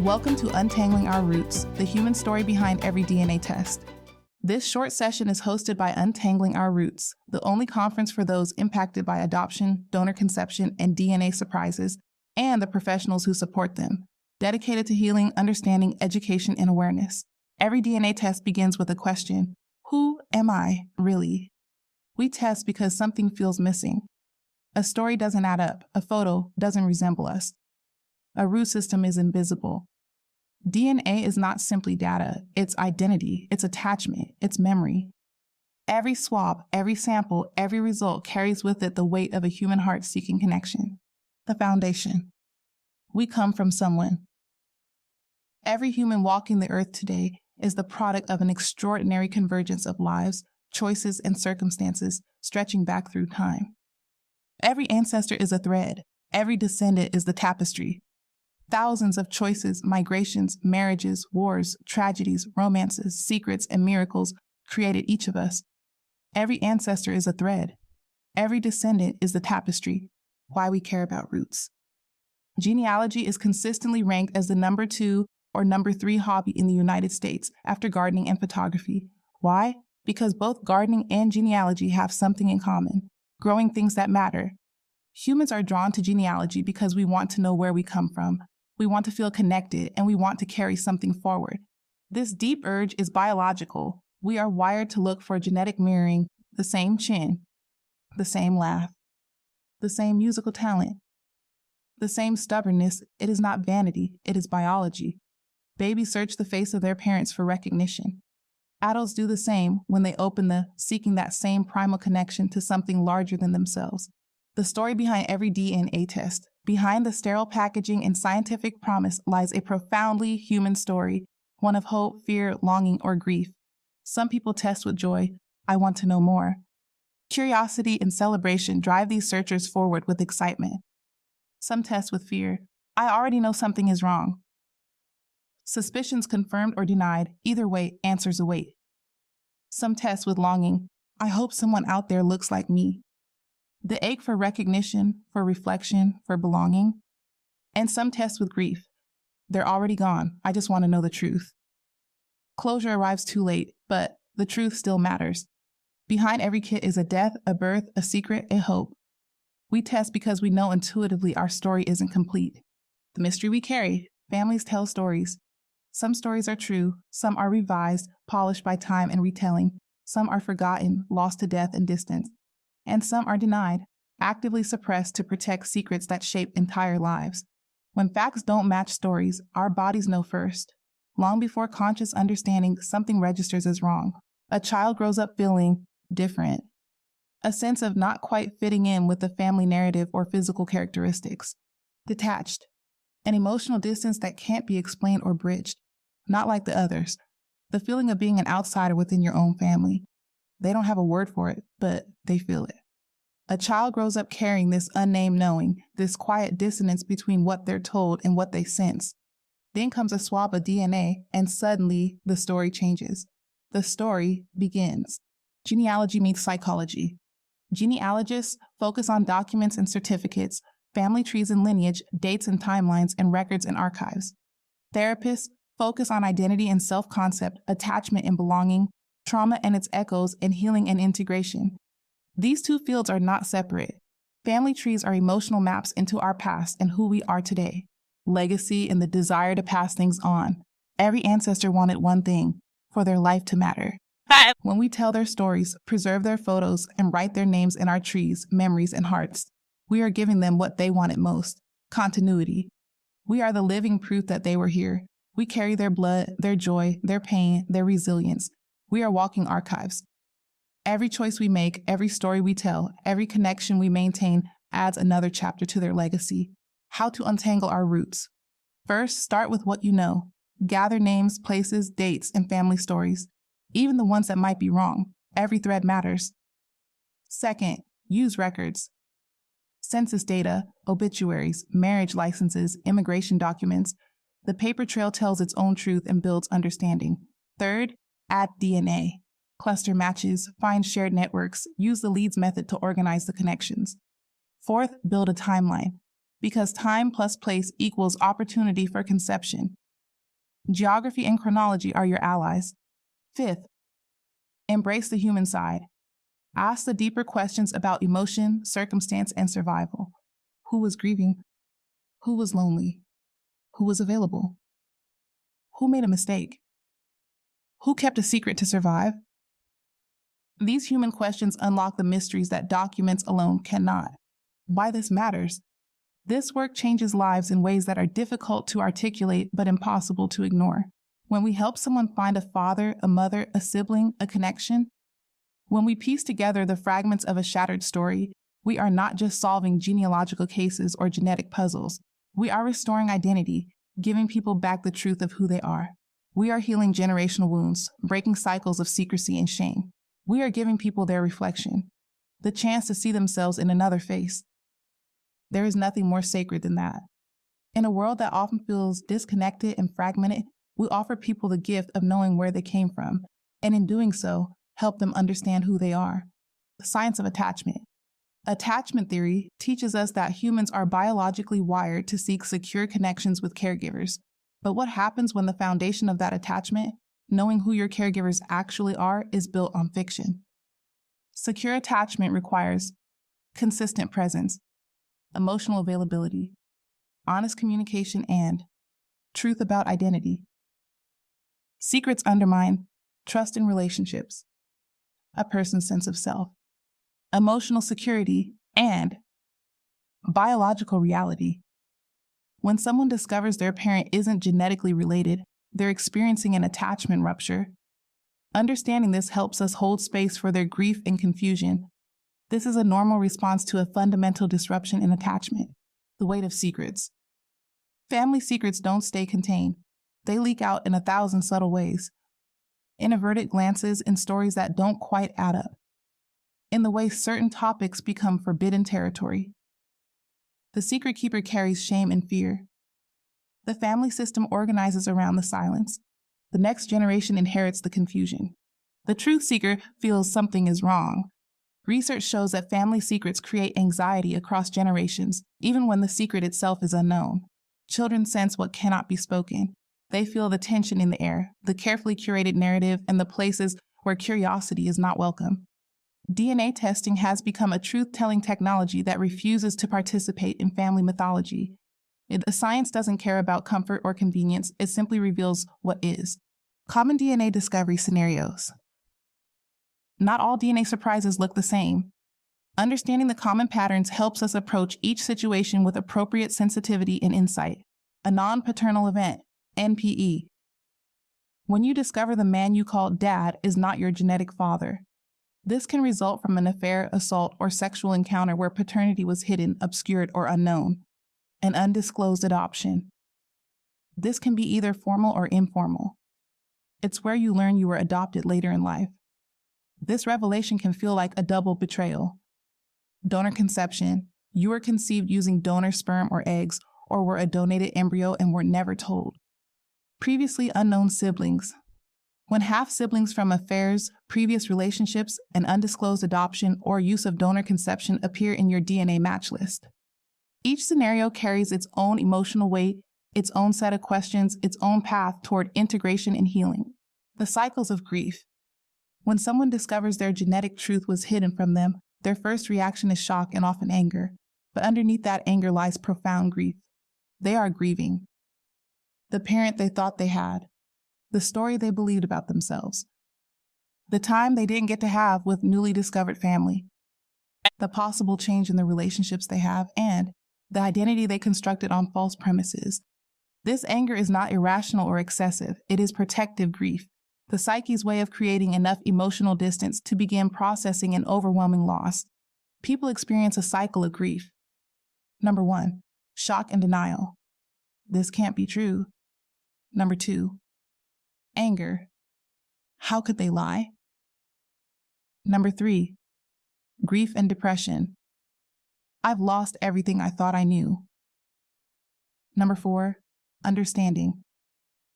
Welcome to Untangling Our Roots, the human story behind every DNA test. This short session is hosted by Untangling Our Roots, the only conference for those impacted by adoption, donor conception, and DNA surprises, and the professionals who support them, dedicated to healing, understanding, education, and awareness. Every DNA test begins with a question: who am I, really? We test because something feels missing. A story doesn't add up. A photo doesn't resemble us. A root system is invisible. DNA is not simply data. It's identity, it's attachment, it's memory. Every swab, every sample, every result carries with it the weight of a human heart seeking connection. The foundation. We come from someone. Every human walking the earth today is the product of an extraordinary convergence of lives, choices, and circumstances stretching back through time. Every ancestor is a thread. Every descendant is the tapestry. Thousands of choices, migrations, marriages, wars, tragedies, romances, secrets, and miracles created each of us. Every ancestor is a thread. Every descendant is the tapestry. Why we care about roots. Genealogy is consistently ranked as the number 2 or number 3 hobby in the United States after gardening and photography. Why? Because both gardening and genealogy have something in common: growing things that matter. Humans are drawn to genealogy because we want to know where we come from. We want to feel connected, and we want to carry something forward. This deep urge is biological. We are wired to look for genetic mirroring: the same chin, the same laugh, the same musical talent, the same stubbornness. It is not vanity, it is biology. Babies search the face of their parents for recognition. Adults do the same when they open seeking that same primal connection to something larger than themselves. The story behind every DNA test, behind the sterile packaging and scientific promise, lies a profoundly human story, one of hope, fear, longing, or grief. Some people test with joy: I want to know more. Curiosity and celebration drive these searchers forward with excitement. Some test with fear: I already know something is wrong. Suspicions confirmed or denied, either way, answers await. Some test with longing: I hope someone out there looks like me. The ache for recognition, for reflection, for belonging. And some test with grief: they're already gone, I just want to know the truth. Closure arrives too late, but the truth still matters. Behind every kit is a death, a birth, a secret, a hope. We test because we know intuitively our story isn't complete. The mystery we carry: families tell stories. Some stories are true, some are revised, polished by time and retelling. Some are forgotten, lost to death and distance. And some are denied, actively suppressed to protect secrets that shape entire lives. When facts don't match stories, our bodies know first. Long before conscious understanding, something registers as wrong. A child grows up feeling different. A sense of not quite fitting in with the family narrative or physical characteristics. Detached. An emotional distance that can't be explained or bridged. Not like the others. The feeling of being an outsider within your own family. They don't have a word for it, but they feel it. A child grows up carrying this unnamed knowing, this quiet dissonance between what they're told and what they sense. Then comes a swab of DNA, and suddenly the story changes. The story begins. Genealogy meets psychology. Genealogists focus on documents and certificates, family trees and lineage, dates and timelines, and records and archives. Therapists focus on identity and self-concept, attachment and belonging, trauma and its echoes, and healing and integration. These two fields are not separate. Family trees are emotional maps into our past and who we are today. Legacy and the desire to pass things on. Every ancestor wanted one thing: for their life to matter. When we tell their stories, preserve their photos, and write their names in our trees, memories, and hearts, we are giving them what they wanted most: continuity. We are the living proof that they were here. We carry their blood, their joy, their pain, their resilience. We are walking archives. Every choice we make, every story we tell, every connection we maintain adds another chapter to their legacy. How to untangle our roots. First, start with what you know. Gather names, places, dates, and family stories. Even the ones that might be wrong. Every thread matters. Second, use records. Census data, obituaries, marriage licenses, immigration documents. The paper trail tells its own truth and builds understanding. Third, add DNA. Cluster matches, find shared networks, use the leads method to organize the connections. Fourth, build a timeline. Because time plus place equals opportunity for conception. Geography and chronology are your allies. Fifth, embrace the human side. Ask the deeper questions about emotion, circumstance, and survival. Who was grieving? Who was lonely? Who was available? Who made a mistake? Who kept a secret to survive? These human questions unlock the mysteries that documents alone cannot. Why this matters? This work changes lives in ways that are difficult to articulate but impossible to ignore. When we help someone find a father, a mother, a sibling, a connection, when we piece together the fragments of a shattered story, we are not just solving genealogical cases or genetic puzzles. We are restoring identity, giving people back the truth of who they are. We are healing generational wounds, breaking cycles of secrecy and shame. We are giving people their reflection, the chance to see themselves in another face. There is nothing more sacred than that. In a world that often feels disconnected and fragmented, we offer people the gift of knowing where they came from, and in doing so, help them understand who they are. The science of attachment. Attachment theory teaches us that humans are biologically wired to seek secure connections with caregivers. But what happens when the foundation of that attachment, knowing who your caregivers actually are, is built on fiction? Secure attachment requires consistent presence, emotional availability, honest communication, and truth about identity. Secrets undermine trust in relationships, a person's sense of self, emotional security, and biological reality. When someone discovers their parent isn't genetically related, they're experiencing an attachment rupture. Understanding this helps us hold space for their grief and confusion. This is a normal response to a fundamental disruption in attachment, the weight of secrets. Family secrets don't stay contained. They leak out in 1,000 subtle ways. Inadvertent glances and stories that don't quite add up. In the way certain topics become forbidden territory. The secret keeper carries shame and fear. The family system organizes around the silence. The next generation inherits the confusion. The truth seeker feels something is wrong. Research shows that family secrets create anxiety across generations, even when the secret itself is unknown. Children sense what cannot be spoken. They feel the tension in the air, the carefully curated narrative, and the places where curiosity is not welcome. DNA testing has become a truth-telling technology that refuses to participate in family mythology. The science doesn't care about comfort or convenience, it simply reveals what is. Common DNA discovery scenarios. Not all DNA surprises look the same. Understanding the common patterns helps us approach each situation with appropriate sensitivity and insight. A non-paternal event, NPE. When you discover the man you call dad is not your genetic father. This can result from an affair, assault, or sexual encounter where paternity was hidden, obscured, or unknown. An undisclosed adoption. This can be either formal or informal. It's where you learn you were adopted later in life. This revelation can feel like a double betrayal. Donor conception. You were conceived using donor sperm or eggs, or were a donated embryo and were never told. Previously unknown siblings. When half-siblings from affairs, previous relationships, an undisclosed adoption, or use of donor conception appear in your DNA match list. Each scenario carries its own emotional weight, its own set of questions, its own path toward integration and healing. The cycles of grief. When someone discovers their genetic truth was hidden from them, their first reaction is shock and often anger. But underneath that anger lies profound grief. They are grieving. The parent they thought they had. The story they believed about themselves. The time they didn't get to have with newly discovered family. The possible change in the relationships they have, and the identity they constructed on false premises. This anger is not irrational or excessive. It is protective grief, the psyche's way of creating enough emotional distance to begin processing an overwhelming loss. People experience a cycle of grief. Number 1, shock and denial. This can't be true. Number 2, anger. How could they lie? Number 3, grief and depression. I've lost everything I thought I knew. Number 4, understanding.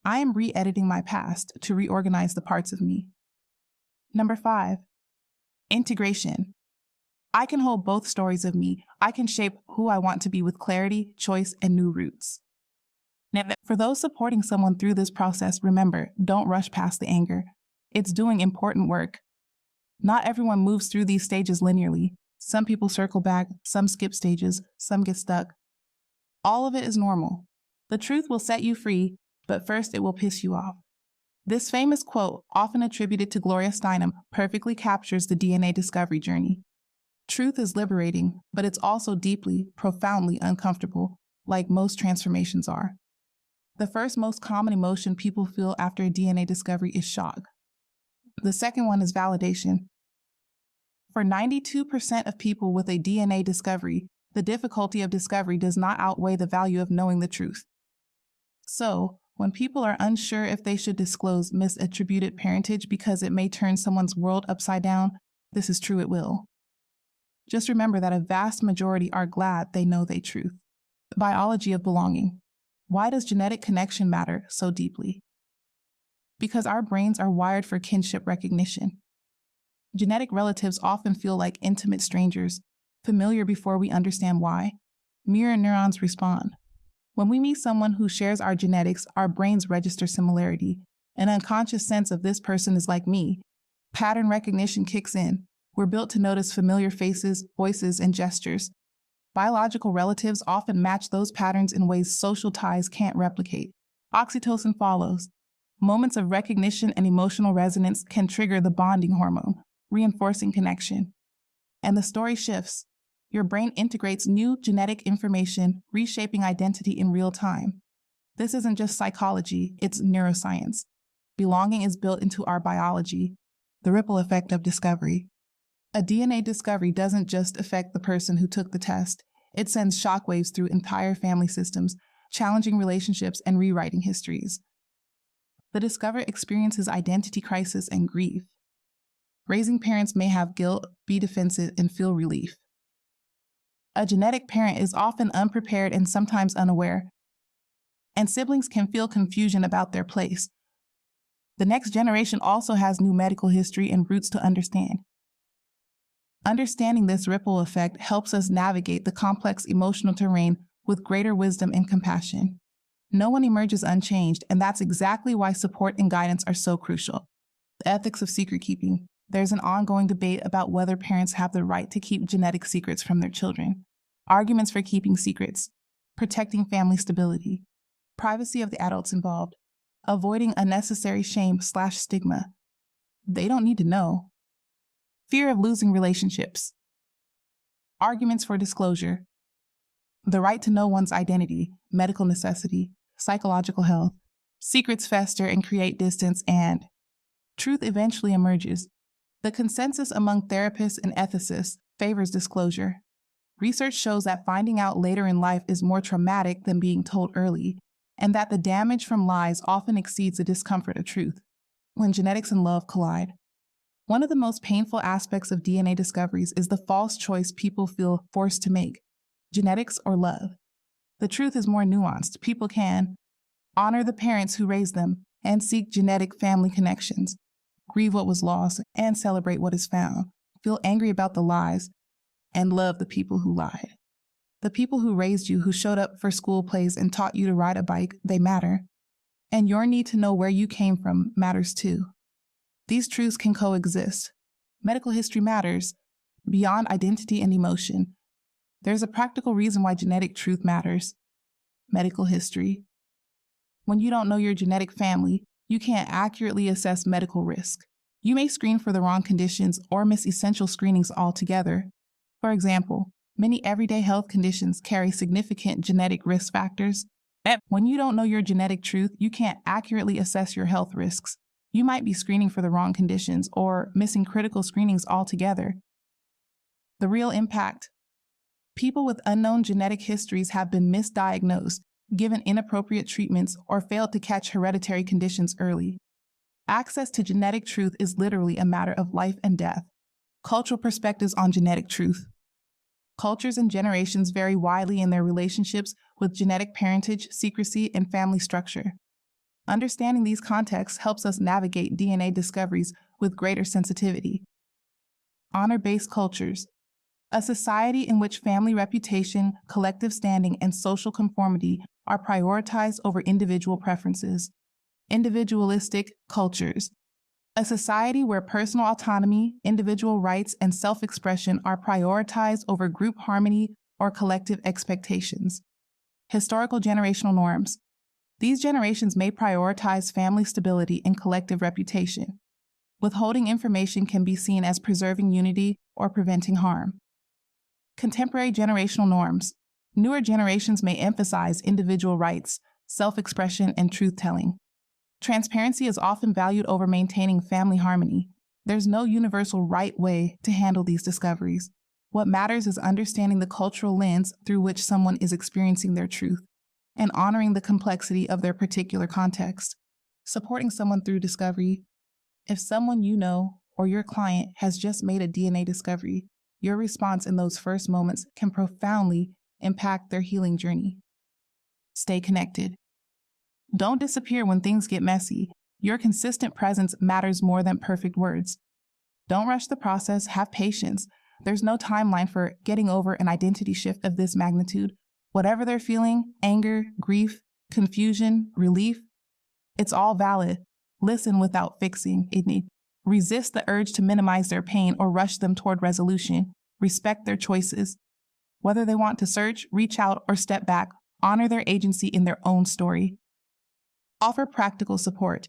I am re-editing my past to reorganize the parts of me. Number 5, integration. I can hold both stories of me. I can shape who I want to be with clarity, choice, and new roots. For those supporting someone through this process, remember, don't rush past the anger. It's doing important work. Not everyone moves through these stages linearly. Some people circle back, some skip stages, some get stuck. All of it is normal. The truth will set you free, but first it will piss you off. This famous quote, often attributed to Gloria Steinem, perfectly captures the DNA discovery journey. Truth is liberating, but it's also deeply, profoundly uncomfortable, like most transformations are. The first most common emotion people feel after a DNA discovery is shock. The second one is validation. For 92% of people with a DNA discovery, the difficulty of discovery does not outweigh the value of knowing the truth. So, when people are unsure if they should disclose misattributed parentage because it may turn someone's world upside down, this is true, it will. Just remember that a vast majority are glad they know the truth. The biology of belonging. Why does genetic connection matter so deeply? Because our brains are wired for kinship recognition. Genetic relatives often feel like intimate strangers, familiar before we understand why. Mirror neurons respond. When we meet someone who shares our genetics, our brains register similarity. An unconscious sense of this person is like me. Pattern recognition kicks in. We're built to notice familiar faces, voices, and gestures. Biological relatives often match those patterns in ways social ties can't replicate. Oxytocin follows. Moments of recognition and emotional resonance can trigger the bonding hormone, reinforcing connection. And the story shifts. Your brain integrates new genetic information, reshaping identity in real time. This isn't just psychology, it's neuroscience. Belonging is built into our biology. The ripple effect of discovery. A DNA discovery doesn't just affect the person who took the test. It sends shockwaves through entire family systems, challenging relationships and rewriting histories. The discoverer experiences identity crisis and grief. Raising parents may have guilt, be defensive, and feel relief. A genetic parent is often unprepared and sometimes unaware, and siblings can feel confusion about their place. The next generation also has new medical history and roots to understand. Understanding this ripple effect helps us navigate the complex emotional terrain with greater wisdom and compassion. No one emerges unchanged, and that's exactly why support and guidance are so crucial. The ethics of secret keeping. There's an ongoing debate about whether parents have the right to keep genetic secrets from their children. Arguments for keeping secrets. Protecting family stability. Privacy of the adults involved. Avoiding unnecessary shame/stigma. They don't need to know. Fear of losing relationships. Arguments for disclosure. The right to know one's identity, medical necessity, psychological health. Secrets fester and create distance, and truth eventually emerges. The consensus among therapists and ethicists favors disclosure. Research shows that finding out later in life is more traumatic than being told early, and that the damage from lies often exceeds the discomfort of truth. When genetics and love collide. One of the most painful aspects of DNA discoveries is the false choice people feel forced to make: genetics or love. The truth is more nuanced. People can honor the parents who raised them and seek genetic family connections, grieve what was lost and celebrate what is found, feel angry about the lies, and love the people who lied. The people who raised you, who showed up for school plays and taught you to ride a bike, they matter. And your need to know where you came from matters too. These truths can coexist. Medical history matters beyond identity and emotion. There's a practical reason why genetic truth matters. Medical history. When you don't know your genetic family, you can't accurately assess medical risk. You may screen for the wrong conditions or miss essential screenings altogether. For example, many everyday health conditions carry significant genetic risk factors. When you don't know your genetic truth, you can't accurately assess your health risks. You might be screening for the wrong conditions or missing critical screenings altogether. The real impact. People with unknown genetic histories have been misdiagnosed, given inappropriate treatments, or failed to catch hereditary conditions early. Access to genetic truth is literally a matter of life and death. Cultural perspectives on genetic truth. Cultures and generations vary widely in their relationships with genetic parentage, secrecy, and family structure. Understanding these contexts helps us navigate DNA discoveries with greater sensitivity. Honor-based cultures. A society in which family reputation, collective standing, and social conformity are prioritized over individual preferences. Individualistic cultures. A society where personal autonomy, individual rights, and self-expression are prioritized over group harmony or collective expectations. Historical generational norms. These generations may prioritize family stability and collective reputation. Withholding information can be seen as preserving unity or preventing harm. Contemporary generational norms. Newer generations may emphasize individual rights, self-expression, and truth-telling. Transparency is often valued over maintaining family harmony. There's no universal right way to handle these discoveries. What matters is understanding the cultural lens through which someone is experiencing their truth and honoring the complexity of their particular context. Supporting someone through discovery. If someone you know or your client has just made a DNA discovery, your response in those first moments can profoundly impact their healing journey. Stay connected. Don't disappear when things get messy. Your consistent presence matters more than perfect words. Don't rush the process, have patience. There's no timeline for getting over an identity shift of this magnitude. Whatever they're feeling, anger, grief, confusion, relief, it's all valid. Listen without fixing it. Resist the urge to minimize their pain or rush them toward resolution. Respect their choices. Whether they want to search, reach out, or step back, honor their agency in their own story. Offer practical support.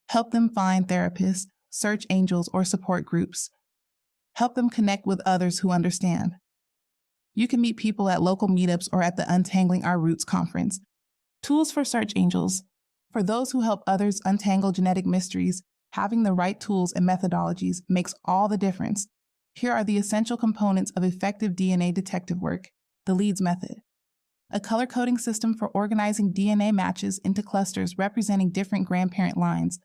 Help them find therapists, search angels, or support groups. Help them connect with others who understand. You can meet people at local meetups or at the Untangling Our Roots conference. Tools for search angels. For those who help others untangle genetic mysteries, having the right tools and methodologies makes all the difference. Here are the essential components of effective DNA detective work. The LEADS method. A color-coding system for organizing DNA matches into clusters representing different grandparent lines.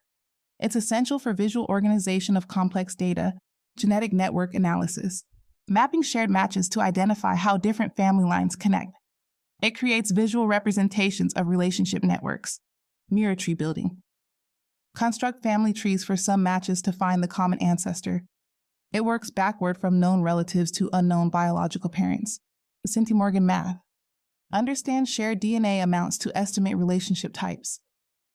It's essential for visual organization of complex data, genetic network analysis. Mapping shared matches to identify how different family lines connect. It creates visual representations of relationship networks. Mirror tree building. Construct family trees for some matches to find the common ancestor. It works backward from known relatives to unknown biological parents. Centimorgan math. Understand shared DNA amounts to estimate relationship types.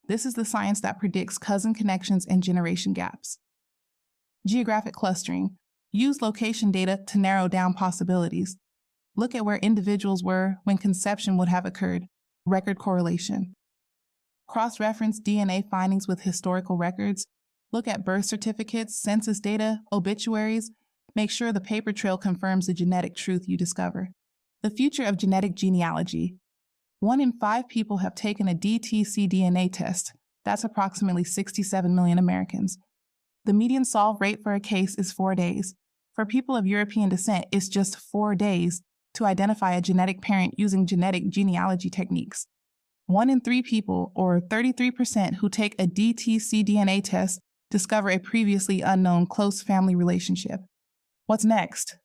This is the science that predicts cousin connections and generation gaps. Geographic clustering. Use location data to narrow down possibilities. Look at where individuals were when conception would have occurred. Record correlation. Cross-reference DNA findings with historical records. Look at birth certificates, census data, obituaries. Make sure the paper trail confirms the genetic truth you discover. The future of genetic genealogy. 1 in 5 people have taken a dt-cDNA test. That's approximately 67 million Americans. The median solve rate for a case is 4 days. For people of European descent, it's just 4 days to identify a genetic parent using genetic genealogy techniques. 1 in 3 people, or 33%, who take a dt-cDNA test discover a previously unknown close family relationship. What's next?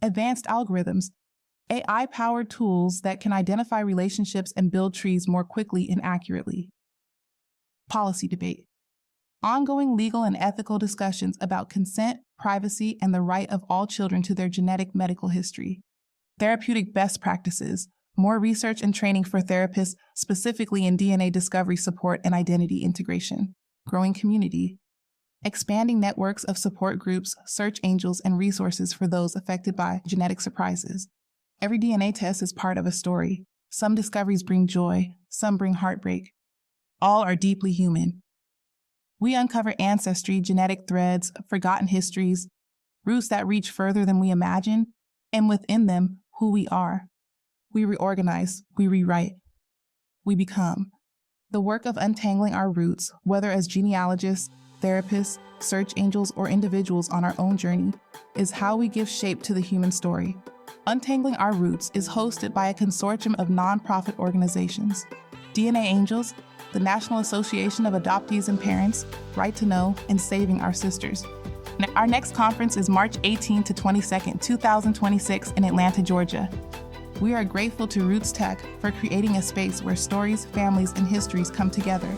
Advanced algorithms. AI-powered tools that can identify relationships and build trees more quickly and accurately. Policy debate. Ongoing legal and ethical discussions about consent, privacy, and the right of all children to their genetic medical history. Therapeutic best practices. More research and training for therapists, specifically in DNA discovery support and identity integration. Growing community. Expanding networks of support groups, search angels, and resources for those affected by genetic surprises. Every DNA test is part of a story. Some discoveries bring joy, some bring heartbreak. All are deeply human. We uncover ancestry, genetic threads, forgotten histories, roots that reach further than we imagine, and within them, who we are. We reorganize, we rewrite, we become. The work of untangling our roots, whether as genealogists, therapists, search angels, or individuals on our own journey, is how we give shape to the human story. Untangling Our Roots is hosted by a consortium of nonprofit organizations: DNA Angels, the National Association of Adoptees and Parents, Right to Know, and Saving Our Sisters. Our next conference is March 18 to 22nd, 2026 in Atlanta, Georgia. We are grateful to Roots Tech for creating a space where stories, families, and histories come together